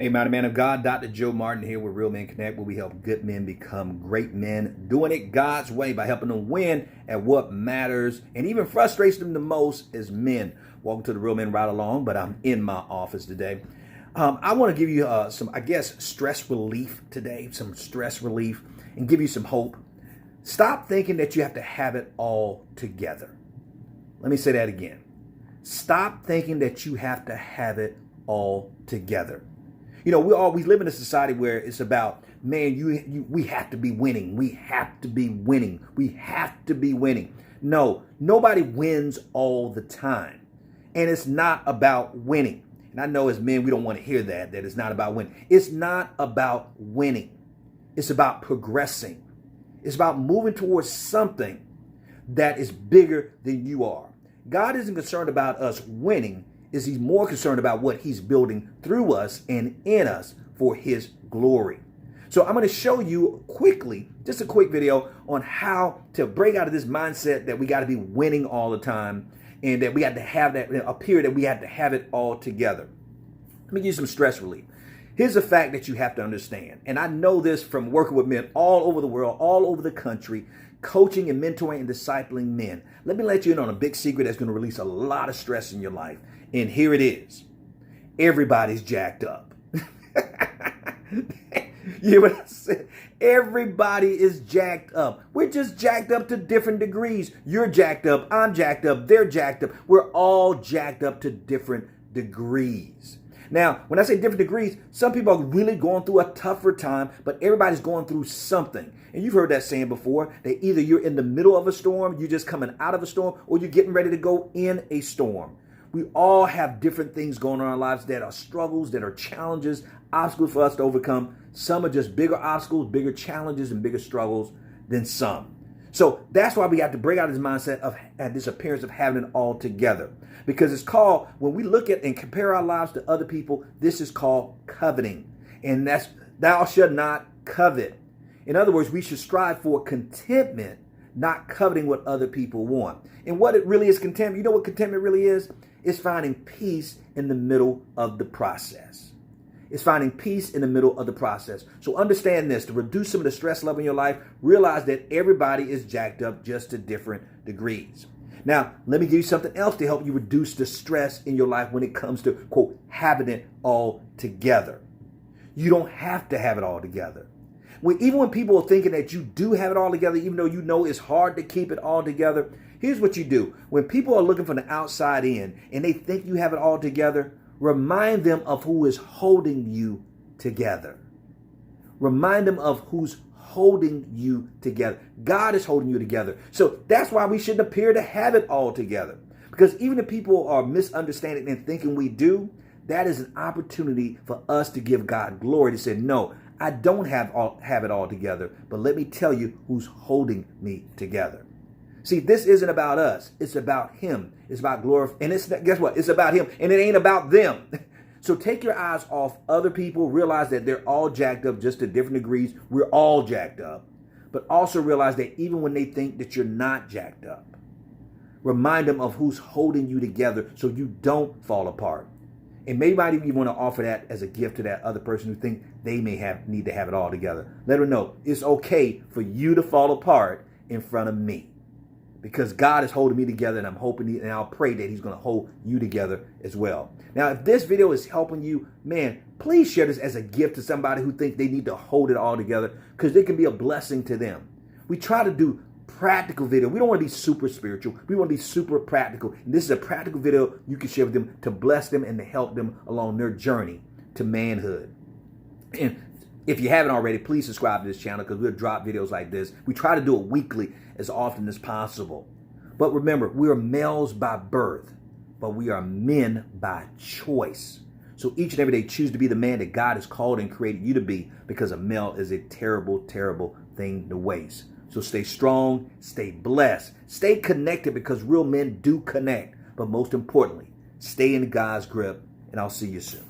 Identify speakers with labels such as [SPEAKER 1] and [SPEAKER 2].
[SPEAKER 1] Hey, mighty man of God, Dr. Joe Martin here with Real Men Connect, where we help good men become great men, doing it God's way by helping them win at what matters and even frustrates them the most as men. Welcome to the Real Men Ride Along, but I'm in my office today. I want to give you some, stress relief today, and give you some hope. Stop thinking that you have to have it all together. Let me say that again. Stop thinking that you have to have it all together. You know, we live in a society where it's about, man, we have to be winning. We have to be winning. We have to be winning. No, nobody wins all the time. And it's not about winning. And I know as men, we don't want to hear that it's not about winning. It's not about winning. It's about progressing. It's about moving towards something that is bigger than you are. God isn't concerned about us winning. He's more concerned about what he's building through us and in us for his glory. So I'm going to show you quickly, just a quick video on how to break out of this mindset that we got to be winning all the time and that we got to have that appear that we have to have it all together. Let me give you some stress relief. Here's the fact that you have to understand, and I know this from working with men all over the world, all over the country, coaching and mentoring and discipling men. Let me let you in on a big secret that's going to release a lot of stress in your life. And here it is. Everybody's jacked up. You hear what I said? Everybody is jacked up. We're just jacked up to different degrees. You're jacked up. I'm jacked up. They're jacked up. We're all jacked up to different degrees. Now, when I say different degrees, some people are really going through a tougher time, but everybody's going through something. And you've heard that saying before, that either you're in the middle of a storm, you're just coming out of a storm, or you're getting ready to go in a storm. We all have different things going on in our lives that are struggles, that are challenges, obstacles for us to overcome. Some are just bigger obstacles, bigger challenges, and bigger struggles than some. So that's why we have to break out of this mindset of this appearance of having it all together. Because it's called, when we look at and compare our lives to other people, this is called coveting. And that's, thou shalt not covet. In other words, we should strive for contentment, not coveting what other people want. And what it really is, contentment, you know what contentment really is? It's finding peace in the middle of the process. It's finding peace in the middle of the process. So understand this, to reduce some of the stress level in your life, realize that everybody is jacked up just to different degrees. Now, let me give you something else to help you reduce the stress in your life when it comes to, quote, having it all together. You don't have to have it all together. Even when people are thinking that you do have it all together, even though you know it's hard to keep it all together, here's what you do. When people are looking from the outside in and they think you have it all together, remind them of who is holding you together. Remind them of who's holding you together. God is holding you together. So that's why we shouldn't appear to have it all together. Because even if people are misunderstanding and thinking we do, that is an opportunity for us to give God glory, to say, no, I don't have it all together, but let me tell you who's holding me together. See, this isn't about us. It's about him. It's about glory. And guess what? It's about him. And it ain't about them. So take your eyes off other people. Realize that they're all jacked up just to different degrees. We're all jacked up. But also realize that even when they think that you're not jacked up, remind them of who's holding you together so you don't fall apart. And maybe you want to offer that as a gift to that other person who think they may need to have it all together. Let them know it's okay for you to fall apart in front of me. Because God is holding me together, and I'm hoping, and I'll pray that he's going to hold you together as well. Now, if this video is helping you, man, please share this as a gift to somebody who thinks they need to hold it all together, because it can be a blessing to them. We try to do practical video. We don't want to be super spiritual. We want to be super practical. And this is a practical video you can share with them to bless them and to help them along their journey to manhood. And if you haven't already, please subscribe to this channel, because we'll drop videos like this. We try to do it weekly as often as possible. But remember, we are males by birth, but we are men by choice. So each and every day, choose to be the man that God has called and created you to be, because a male is a terrible, terrible thing to waste. So stay strong, stay blessed, stay connected, because real men do connect. But most importantly, stay in God's grip, and I'll see you soon.